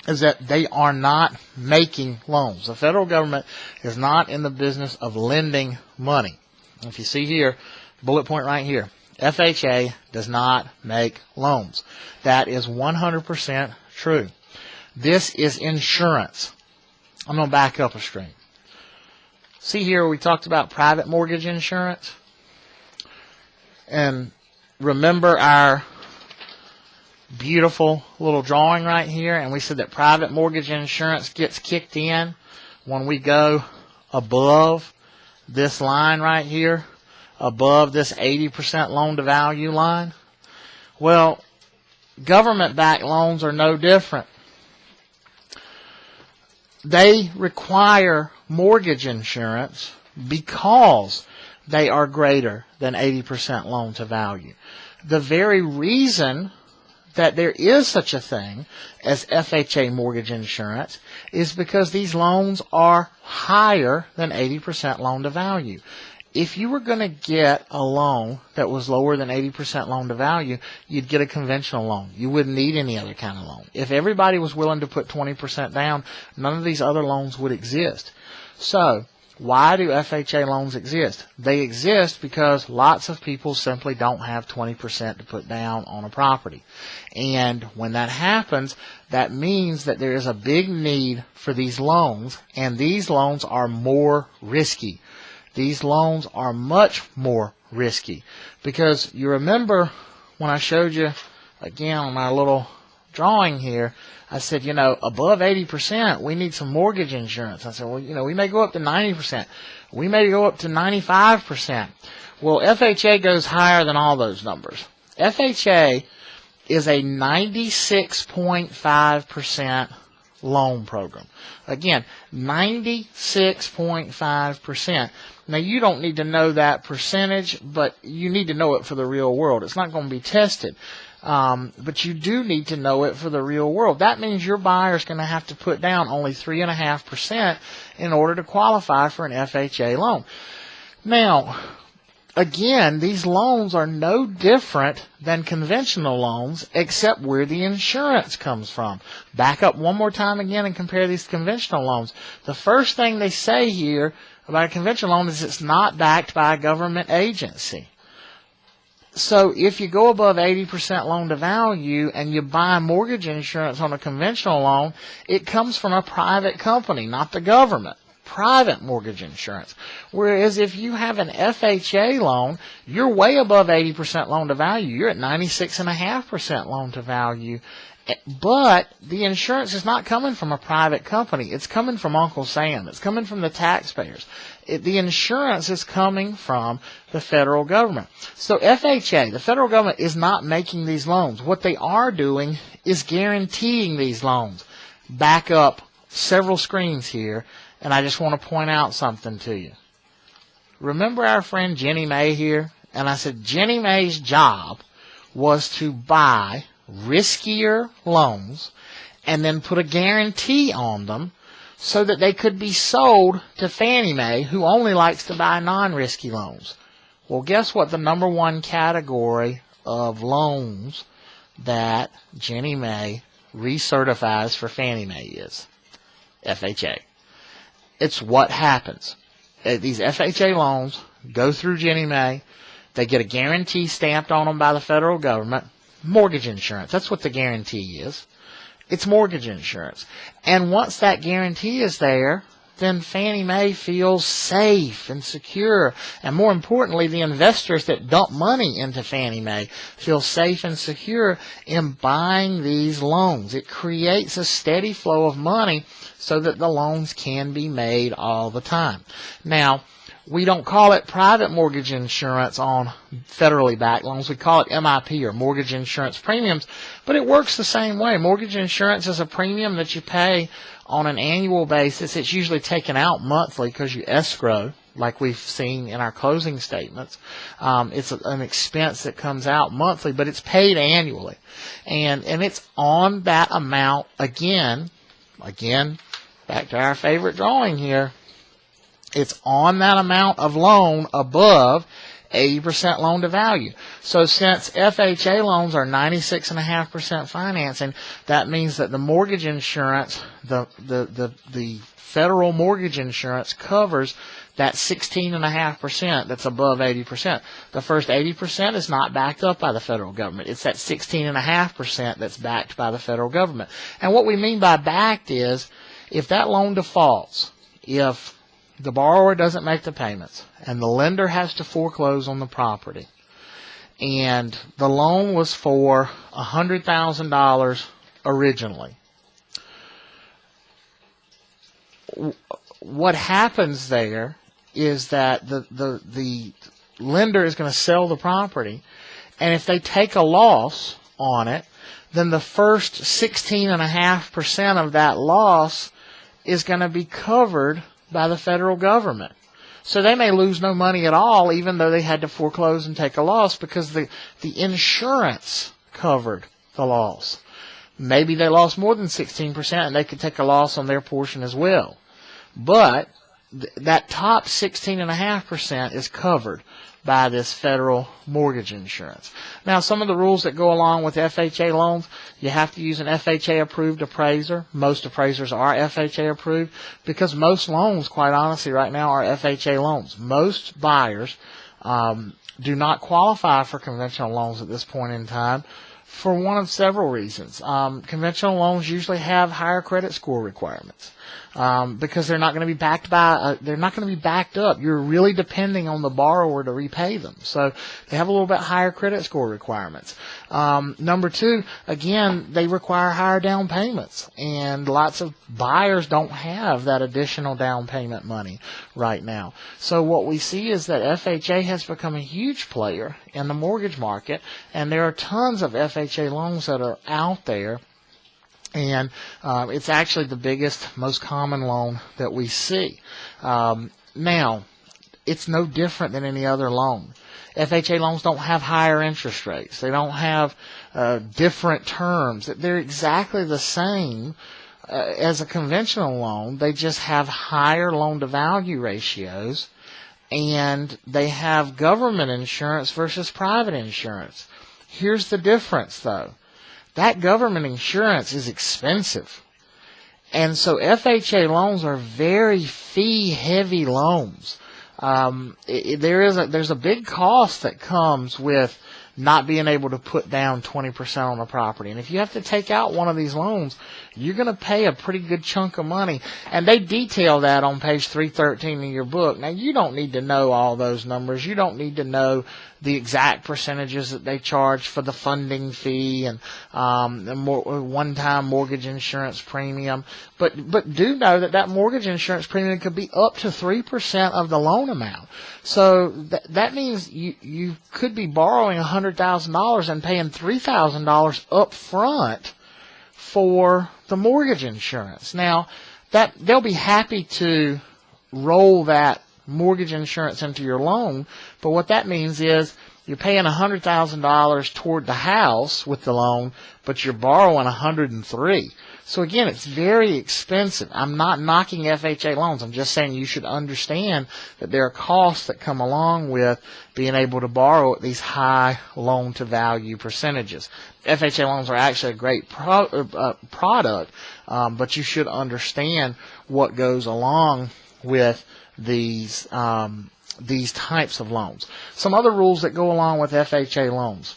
is that they are not making loans. The federal government is not in the business of lending money. If you see here, bullet point right here, FHA does not make loans. That is 100% true. This is insurance. I'm going to back up a string. See here, we talked about private mortgage insurance. And remember our beautiful little drawing right here, and we said that private mortgage insurance gets kicked in when we go above this line right here, above this 80% loan to value line. Well, government-backed loans are no different. They require mortgage insurance because they are greater than 80% loan to value. The very reason that there is such a thing as FHA mortgage insurance is because these loans are higher than 80% loan to value. If you were going to get a loan that was lower than 80% loan to value, you'd get a conventional loan. You wouldn't need any other kind of loan. If everybody was willing to put 20% down, none of these other loans would exist. So, why do FHA loans exist? They exist because lots of people simply don't have 20% to put down on a property. And when that happens, that means that there is a big need for these loans, and these loans are more risky. These loans are much more risky because you remember when I showed you again on my little drawing here, I said, you know, above 80%, we need some mortgage insurance. I said, well, you know, we may go up to 90%. We may go up to 95%. Well, FHA goes higher than all those numbers. FHA is a 96.5% loan program. Again, 96.5%. Now, you don't need to know that percentage, but you need to know it for the real world. It's not going to be tested. But you do need to know it for the real world. That means your buyer is going to have to put down only 3.5% in order to qualify for an FHA loan. Now, again, these loans are no different than conventional loans except where the insurance comes from. Back up one more time again and compare these conventional loans. The first thing they say here about a conventional loan is it's not backed by a government agency. So if you go above 80% loan to value and you buy mortgage insurance on a conventional loan, it comes from a private company, not the government. Private mortgage insurance. Whereas if you have an FHA loan, you're way above 80% loan to value. You're at 96.5% loan to value. But the insurance is not coming from a private company. It's coming from Uncle Sam. It's coming from the taxpayers. The insurance is coming from the federal government. So FHA, the federal government, is not making these loans. What they are doing is guaranteeing these loans. Back up several screens here, and I just want to point out something to you. Remember our friend Jenny Mae here? And I said Jenny Mae's job was to buy riskier loans and then put a guarantee on them so that they could be sold to Fannie Mae, who only likes to buy non-risky loans. Well, guess what the number one category of loans that Jenny Mae recertifies for Fannie Mae is? FHA. It's what happens. These FHA loans go through Jenny Mae. They get a guarantee stamped on them by the federal government. Mortgage insurance. That's what the guarantee is. It's mortgage insurance. And once that guarantee is there, then Fannie Mae feels safe and secure. And more importantly, the investors that dump money into Fannie Mae feel safe and secure in buying these loans. It creates a steady flow of money so that the loans can be made all the time. Now, we don't call it private mortgage insurance on federally backed loans. We call it MIP, or mortgage insurance premiums, but it works the same way. Mortgage insurance is a premium that you pay on an annual basis. It's usually taken out monthly because you escrow, like we've seen in our closing statements. It's an expense that comes out monthly, but it's paid annually. And it's on that amount again, back to our favorite drawing here. It's on that amount of loan above 80% loan to value. So since FHA loans are 96.5% financing, that means that the mortgage insurance, the federal mortgage insurance covers that 16.5% that's above 80%. The first 80% is not backed up by the federal government. It's that 16.5% that's backed by the federal government. And what we mean by backed is if that loan defaults, if the borrower doesn't make the payments and the lender has to foreclose on the property, and the loan was for $100,000 originally, what happens there is that the lender is going to sell the property, and if they take a loss on it, then the first 16.5% of that loss is going to be covered by the federal government. So they may lose no money at all, even though they had to foreclose and take a loss, because the insurance covered the loss. Maybe they lost more than 16%, and they could take a loss on their portion as well. But that top 16.5% is covered by this federal mortgage insurance. Now, some of the rules that go along with FHA loans, you have to use an FHA approved appraiser. Most appraisers are FHA approved because most loans, quite honestly, right now are FHA loans. Most buyers do not qualify for conventional loans at this point in time for one of several reasons. Conventional loans usually have higher credit score requirements. Because they're not going to be backed by, they're not going to be backed up. You're really depending on the borrower to repay them. So they have a little bit higher credit score requirements. Number two, again, they require higher down payments, and lots of buyers don't have that additional down payment money right now. So what we see is that FHA has become a huge player in the mortgage market, and there are tons of FHA loans that are out there. And it's actually the biggest, most common loan that we see. Now, it's no different than any other loan. FHA loans don't have higher interest rates. They don't have different terms. They're exactly the same as a conventional loan. They just have higher loan-to-value ratios, and they have government insurance versus private insurance. Here's the difference, though. That government insurance is expensive. And so FHA loans are very fee-heavy loans. There's a big cost that comes with not being able to put down 20% on a property. And if you have to take out one of these loans, you're going to pay a pretty good chunk of money. And they detail that on page 313 in your book. Now, you don't need to know all those numbers. You don't need to know the exact percentages that they charge for the funding fee and one-time mortgage insurance premium. But do know that mortgage insurance premium could be up to 3% of the loan amount. So that means you could be borrowing $100,000 and paying $3,000 up front for the mortgage insurance. Now, they'll be happy to roll that mortgage insurance into your loan, but what that means is you're paying $100,000 toward the house with the loan, but you're borrowing $103,000. So again, it's very expensive. I'm not knocking FHA loans. I'm just saying you should understand that there are costs that come along with being able to borrow at these high loan-to-value percentages. FHA loans are actually a great product, but you should understand what goes along with these types of loans. Some other rules that go along with FHA loans.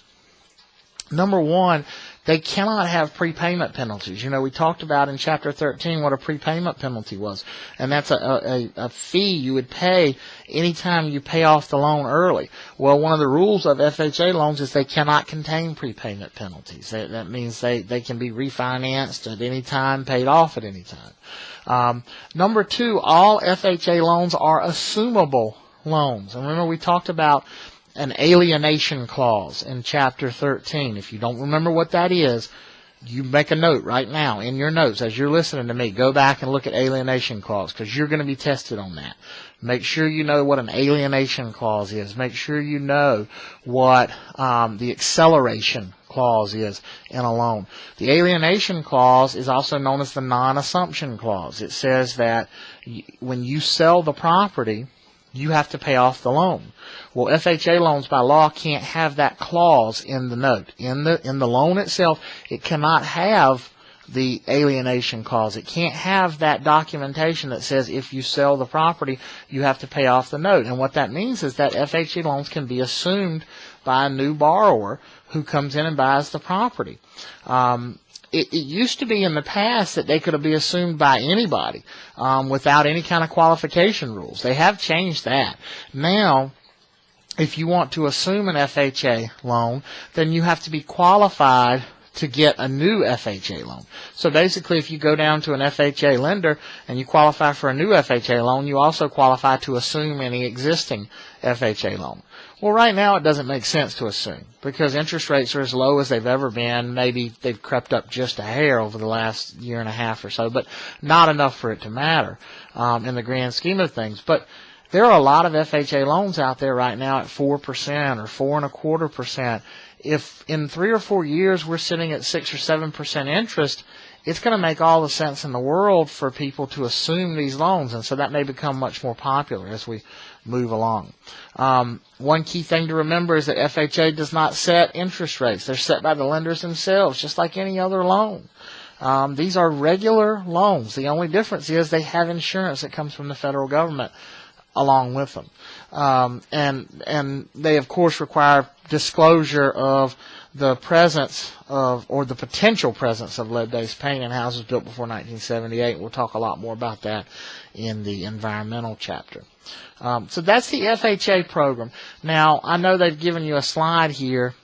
Number one, they cannot have prepayment penalties. You know, we talked about in Chapter 13 what a prepayment penalty was, and that's a fee you would pay anytime you pay off the loan early. Well, one of the rules of FHA loans is they cannot contain prepayment penalties. That means they can be refinanced at any time, paid off at any time. Number two, all FHA loans are assumable loans. And remember, we talked about an alienation clause in Chapter 13. If you don't remember what that is, you make a note right now in your notes as you're listening to me. Go back and look at alienation clause, because you're going to be tested on that. Make sure you know what an alienation clause is. Make sure you know what the acceleration clause is in a loan. The alienation clause is also known as the non-assumption clause. It says that when you sell the property, you have to pay off the loan. Well, FHA loans by law can't have that clause in the note. In the loan itself, it cannot have the alienation clause. It can't have that documentation that says if you sell the property, you have to pay off the note. And what that means is that FHA loans can be assumed by a new borrower who comes in and buys the property. It used to be in the past that they could be assumed by anybody without any kind of qualification rules. They have changed that. Now, if you want to assume an FHA loan, then you have to be qualified to get a new FHA loan. So basically, if you go down to an FHA lender and you qualify for a new FHA loan, you also qualify to assume any existing FHA loan. Well, right now it doesn't make sense to assume because interest rates are as low as they've ever been. Maybe they've crept up just a hair over the last year and a half or so, but not enough for it to matter in the grand scheme of things. But there are a lot of FHA loans out there right now at 4% or 4.25%. If in 3 or 4 years we're sitting at 6 or 7% interest, it's going to make all the sense in the world for people to assume these loans, and so that may become much more popular as we move along. One key thing to remember is that FHA does not set interest rates. They're set by the lenders themselves, just like any other loan. These are regular loans. The only difference is they have insurance that comes from the federal government along with them. And they, of course, require disclosure of the presence of, or the potential presence of lead-based paint in houses built before 1978. We'll talk a lot more about that in the environmental chapter. So that's the FHA program. Now, I know they've given you a slide here.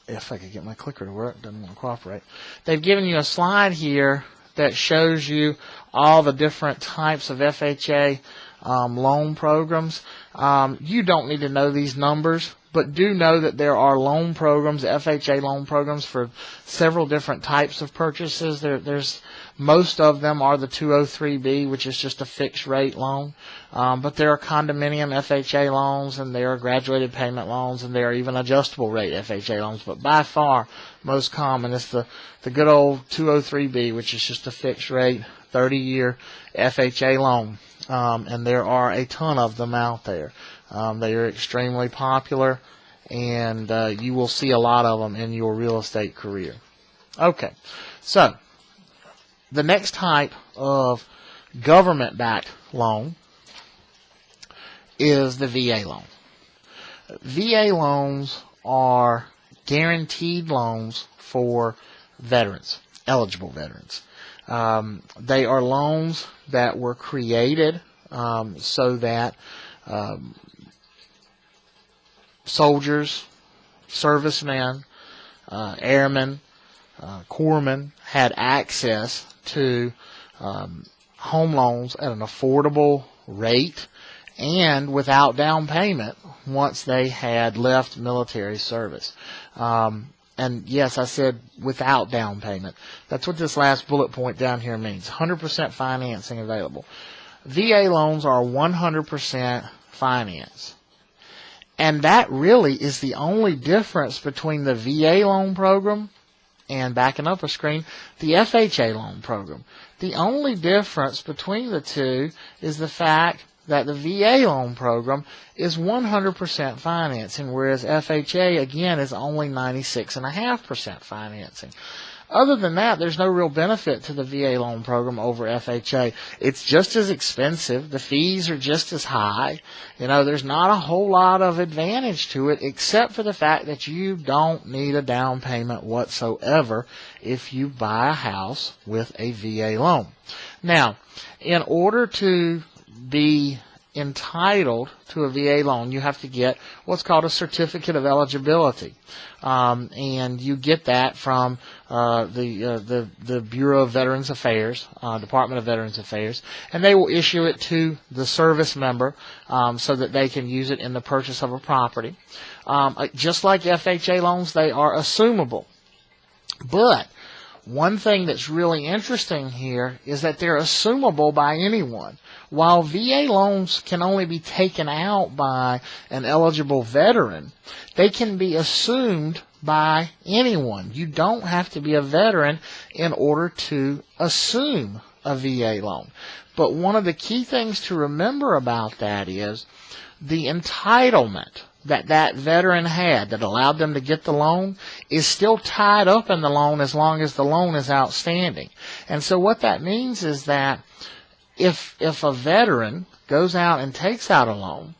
If I could get my clicker to work, it doesn't want to cooperate. They've given you a slide here that shows you all the different types of FHA loan programs. You don't need to know these numbers, but do know that there are loan programs, FHA loan programs for several different types of purchases. There's most of them are the 203B, which is just a fixed rate loan. But there are condominium FHA loans, and there are graduated payment loans, and there are even adjustable rate FHA loans. But by far, most common is the good old 203B, which is just a fixed rate 30-year FHA loan. And there are a ton of them out there. They are extremely popular, and you will see a lot of them in your real estate career. Okay, so the next type of government-backed loan is the VA loan. VA loans are guaranteed loans for veterans, eligible veterans. They are loans that were created so that soldiers, servicemen, airmen, corpsmen had access to home loans at an affordable rate and without down payment once they had left military service. And yes, I said without down payment. That's what this last bullet point down here means. 100% financing available. VA loans are 100% finance. And that really is the only difference between the VA loan program and, backing up a screen, the FHA loan program. The only difference between the two is the fact that the VA loan program is 100% financing, whereas FHA, again, is only 96.5% financing. Other than that, there's no real benefit to the VA loan program over FHA. It's just as expensive. The fees are just as high. You know, there's not a whole lot of advantage to it except for the fact that you don't need a down payment whatsoever if you buy a house with a VA loan. Now, in order to be entitled to a VA loan, you have to get what's called a certificate of eligibility, and you get that from the Bureau of Veterans Affairs, Department of Veterans Affairs, and they will issue it to the service member so that they can use it in the purchase of a property. Just like FHA loans, they are assumable, but one thing that's really interesting here is that they're assumable by anyone. While VA loans can only be taken out by an eligible veteran, they can be assumed by anyone. You don't have to be a veteran in order to assume a VA loan. But one of the key things to remember about that is the entitlement that veteran had that allowed them to get the loan is still tied up in the loan as long as the loan is outstanding. And so what that means is that if a veteran goes out and takes out a loan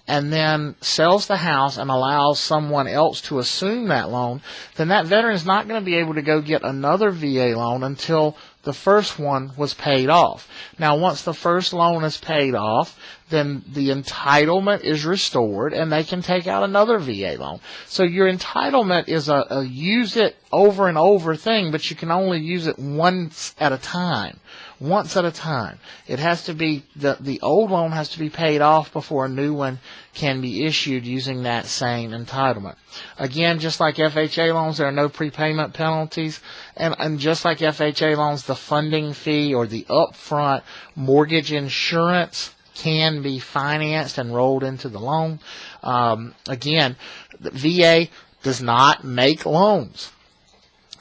and then sells the house and allows someone else to assume that loan, then that veteran is not going to be able to go get another VA loan until the first one was paid off. Now, once the first loan is paid off, then the entitlement is restored and they can take out another VA loan. So your entitlement is a use it over and over thing, but you can only use it once at a time. Once at a time. It has to be, the old loan has to be paid off before a new one can be issued using that same entitlement. Again, just like FHA loans, there are no prepayment penalties. And just like FHA loans, the funding fee or the upfront mortgage insurance can be financed and rolled into the loan. Again, the VA does not make loans.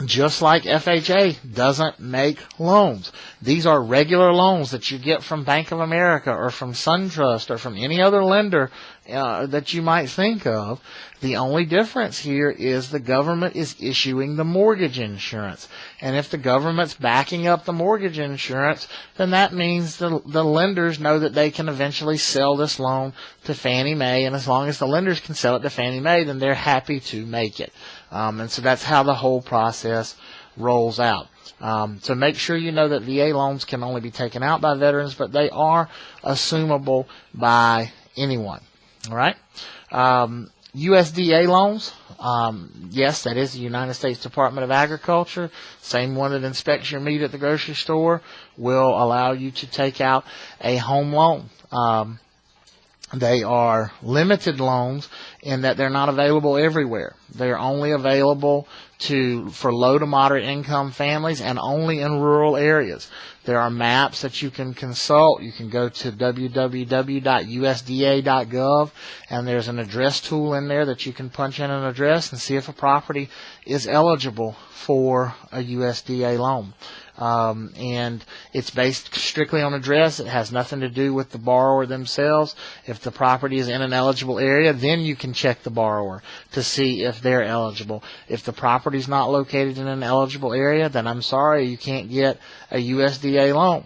Just like FHA doesn't make loans. These are regular loans that you get from Bank of America or from SunTrust or from any other lender that you might think of. The only difference here is the government is issuing the mortgage insurance. And if the government's backing up the mortgage insurance, then that means the lenders know that they can eventually sell this loan to Fannie Mae. And as long as the lenders can sell it to Fannie Mae, then they're happy to make it. And so that's how the whole process rolls out. So make sure you know that VA loans can only be taken out by veterans, but they are assumable by anyone. All right. USDA loans, yes, that is the United States Department of Agriculture. Same one that inspects your meat at the grocery store will allow you to take out a home loan. They are limited loans in that they're not available everywhere. They're only available for low to moderate income families and only in rural areas. There are maps that you can consult. You can go to www.usda.gov and there's an address tool in there that you can punch in an address and see if a property is eligible for a USDA loan. And it's based strictly on address. It has nothing to do with the borrower themselves. If the property is in an eligible area, then you can check the borrower to see if they're eligible. If the property is not located in an eligible area, then I'm sorry, you can't get a USDA loan.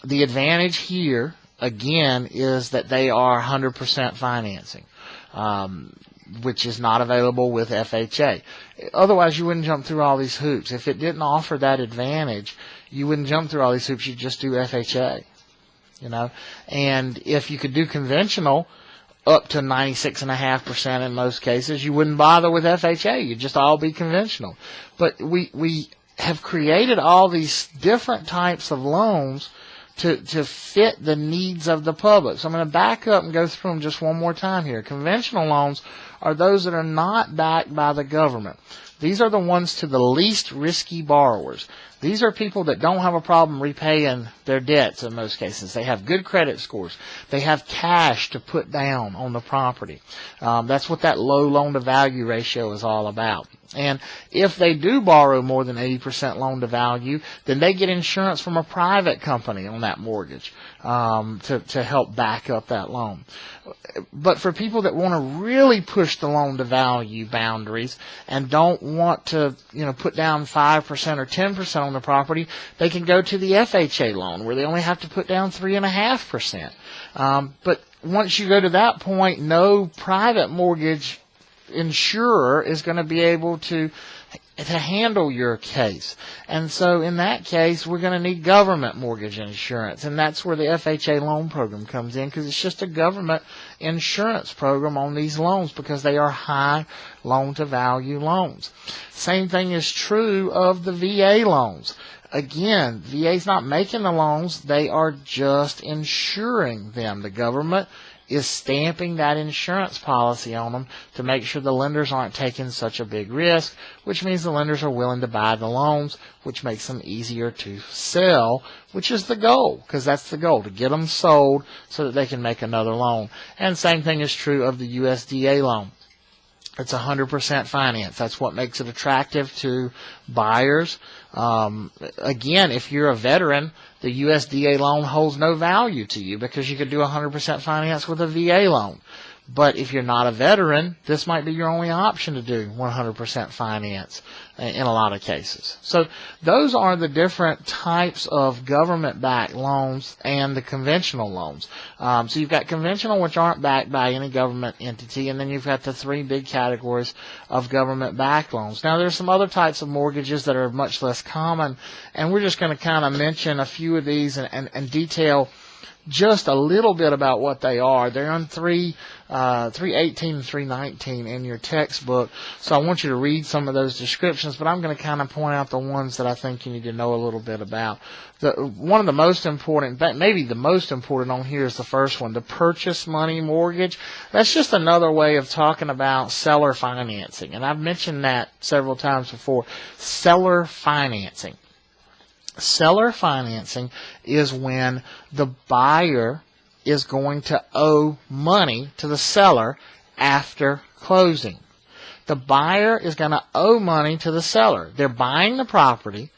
The advantage here, again, is that they are 100% financing, which is not available with FHA. Otherwise, you wouldn't jump through all these hoops. If it didn't offer that advantage, you wouldn't jump through all these hoops. You'd just do FHA, you know. And if you could do conventional up to 96.5% in most cases, you wouldn't bother with FHA. You'd just all be conventional. But we have created all these different types of loans to fit the needs of the public. So I'm going to back up and go through them just one more time here. Conventional loans are those that are not backed by the government. These are the ones to the least risky borrowers. These are people that don't have a problem repaying their debts in most cases. They have good credit scores. They have cash to put down on the property. That's what that low loan-to-value ratio is all about. And if they do borrow more than 80% loan-to-value, then they get insurance from a private company on that mortgage to help back up that loan. But for people that want to really push the loan-to-value boundaries and don't want to, put down 5% or 10% on the property, they can go to the FHA loan where they only have to put down 3.5%. But once you go to that point, no private mortgage insurer is going to be able to handle your case. And so in that case, we're going to need government mortgage insurance. And that's where the FHA loan program comes in, because it's just a government insurance program on these loans because they are high loan-to-value loans. Same thing is true of the VA loans. Again, VA's not making the loans. They are just insuring them. The government is stamping that insurance policy on them to make sure the lenders aren't taking such a big risk, which means the lenders are willing to buy the loans, which makes them easier to sell, which is the goal, because that's the goal, to get them sold so that they can make another loan. And same thing is true of the USDA loan. It's 100% finance. That's what makes it attractive to buyers. Again, if you're a veteran, the USDA loan holds no value to you because you could do 100% finance with a VA loan. But if you're not a veteran, this might be your only option to do 100% finance in a lot of cases. So those are the different types of government-backed loans and the conventional loans. So you've got conventional, which aren't backed by any government entity, and then you've got the three big categories of government-backed loans. Now, there's some other types of mortgages that are much less common, and we're just going to kind of mention a few of these and detail just a little bit about what they are. They're on 318 and 319 in your textbook, so I want you to read some of those descriptions, but I'm going to kind of point out the ones that I think you need to know a little bit about. One of the most important, maybe the most important on here is the first one, the purchase money mortgage. That's just another way of talking about seller financing, and I've mentioned that several times before. Seller financing. Seller financing is when the buyer is going to owe money to the seller after closing. The buyer is going to owe money to the seller. They're buying the property.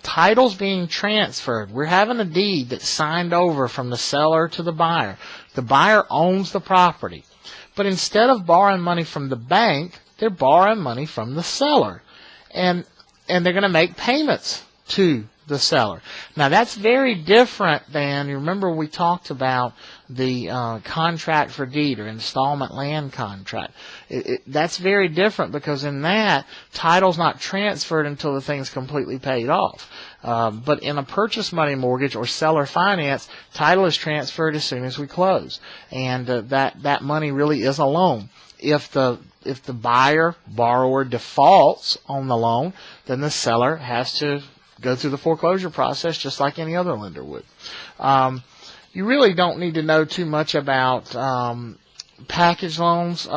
Title's being transferred. We're having a deed that's signed over from the seller to the buyer. The buyer owns the property. But instead of borrowing money from the bank, they're borrowing money from the seller. And they're going to make payments to the seller. Now, that's very different than, you remember we talked about the contract for deed or installment land contract. That's very different because in that, title's not transferred until the thing's completely paid off. But in a purchase money mortgage or seller finance, title is transferred as soon as we close. And that money really is a loan. If the borrower defaults on the loan, then the seller has to go through the foreclosure process just like any other lender would. You really don't need to know too much about package loans.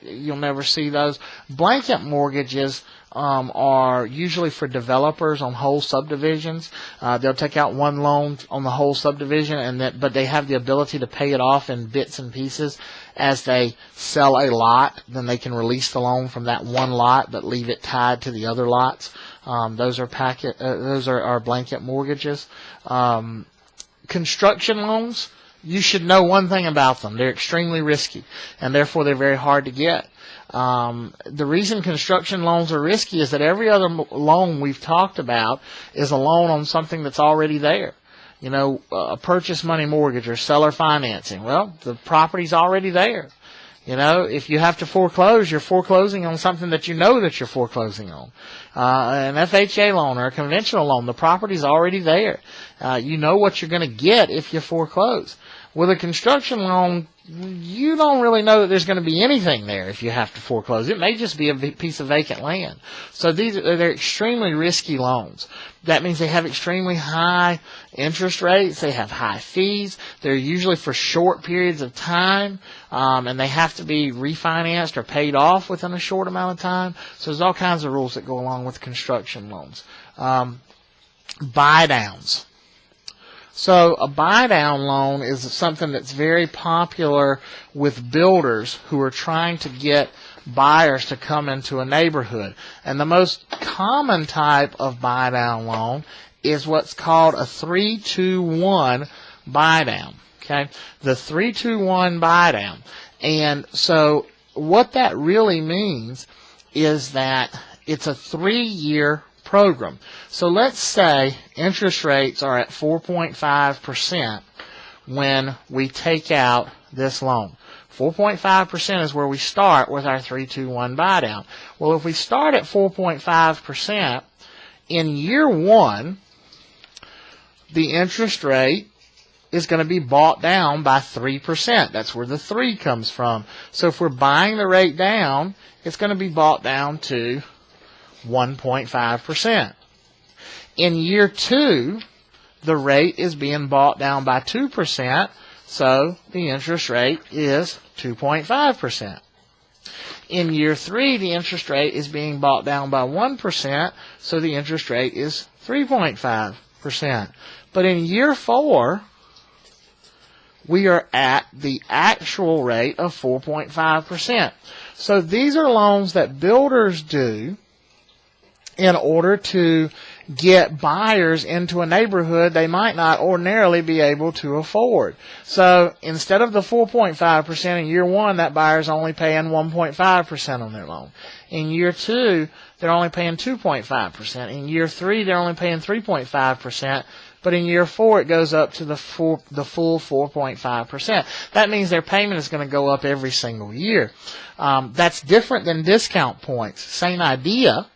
You'll never see those. Blanket mortgages are usually for developers on whole subdivisions. They'll take out one loan on the whole subdivision, but they have the ability to pay it off in bits and pieces as they sell a lot. Then they can release the loan from that one lot, but leave it tied to the other lots. Those are blanket mortgages. Construction loans, you should know one thing about them. They're extremely risky, and therefore they're very hard to get. The reason construction loans are risky is that every other loan we've talked about is a loan on something that's already there. You know, a purchase money mortgage or seller financing. Well, the property's already there. You know, if you have to foreclose, you're foreclosing on something that you know that you're foreclosing on. An FHA loan or a conventional loan, the property's already there. You know what you're going to get if you foreclose. With a construction loan, you don't really know that there's going to be anything there if you have to foreclose. It may just be a piece of vacant land. So they're extremely risky loans. That means they have extremely high interest rates. They have high fees. They're usually for short periods of time, and they have to be refinanced or paid off within a short amount of time. So there's all kinds of rules that go along with construction loans. Buy downs. So a buy-down loan is something that's very popular with builders who are trying to get buyers to come into a neighborhood. And the most common type of buy-down loan is what's called a 3-2-1 buy-down. Okay? The 3-2-1 buy-down. And so what that really means is that it's a 3-year program. So let's say interest rates are at 4.5% when we take out this loan. 4.5% is where we start with our 3-2-1 buy down. Well, if we start at 4.5%, in year one, the interest rate is going to be bought down by 3%. That's where the 3 comes from. So if we're buying the rate down, it's going to be bought down to 1.5%. In year two, the rate is being bought down by 2%, so the interest rate is 2.5%. In year three, the interest rate is being bought down by 1%, so the interest rate is 3.5%. But in year four, we are at the actual rate of 4.5%. So these are loans that builders do in order to get buyers into a neighborhood they might not ordinarily be able to afford. So instead of the 4.5% in year one, that buyer's only paying 1.5% on their loan. In year two, they're only paying 2.5%. In year three, they're only paying 3.5%. But in year four, it goes up to the full 4.5%. That means their payment is going to go up every single year. That's different than discount points. Same idea.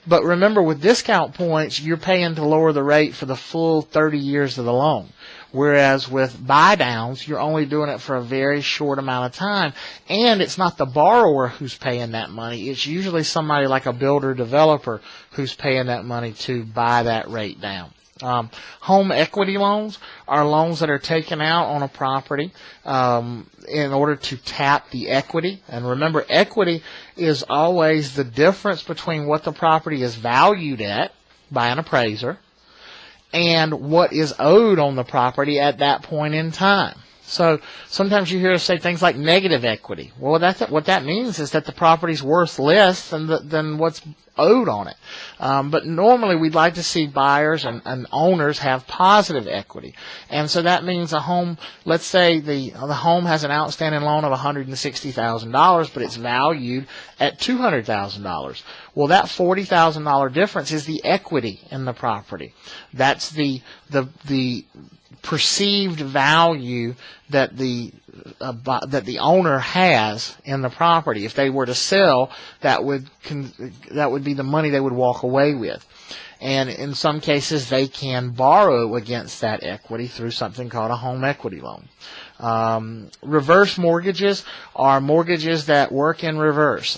But remember, with discount points, you're paying to lower the rate for the full 30 years of the loan. Whereas with buy downs, you're only doing it for a very short amount of time. And it's not the borrower who's paying that money. It's usually somebody like a builder developer who's paying that money to buy that rate down. Home equity loans are loans that are taken out on a property in order to tap the equity. And remember, equity is always the difference between what the property is valued at by an appraiser and what is owed on the property at that point in time. So sometimes you hear us say things like negative equity. Well, what that means is that the property's worth less than what's owed on it. But normally we'd like to see buyers and owners have positive equity. And so that means a home, let's say the home has an outstanding loan of $160,000, but it's valued at $200,000. Well, that $40,000 difference is the equity in the property. That's the perceived value that the owner has in the property. If they were to sell, that would be the money they would walk away with. And in some cases, they can borrow against that equity through something called a home equity loan. Reverse mortgages are mortgages that work in reverse.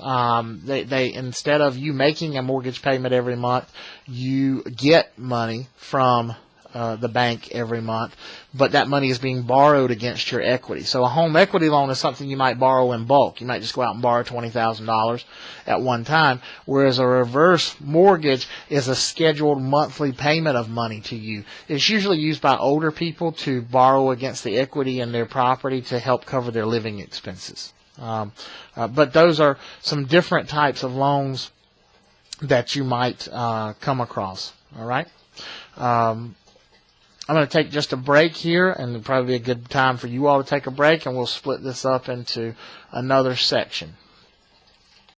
They instead of you making a mortgage payment every month, you get money from the bank every month, but that money is being borrowed against your equity. So a home equity loan is something you might borrow in bulk. You might just go out and borrow $20,000 at one time, whereas a reverse mortgage is a scheduled monthly payment of money to you. It's usually used by older people to borrow against the equity in their property to help cover their living expenses. But those are some different types of loans that you might come across. All right. I'm going to take just a break here, and it'll probably be a good time for you all to take a break, and we'll split this up into another section.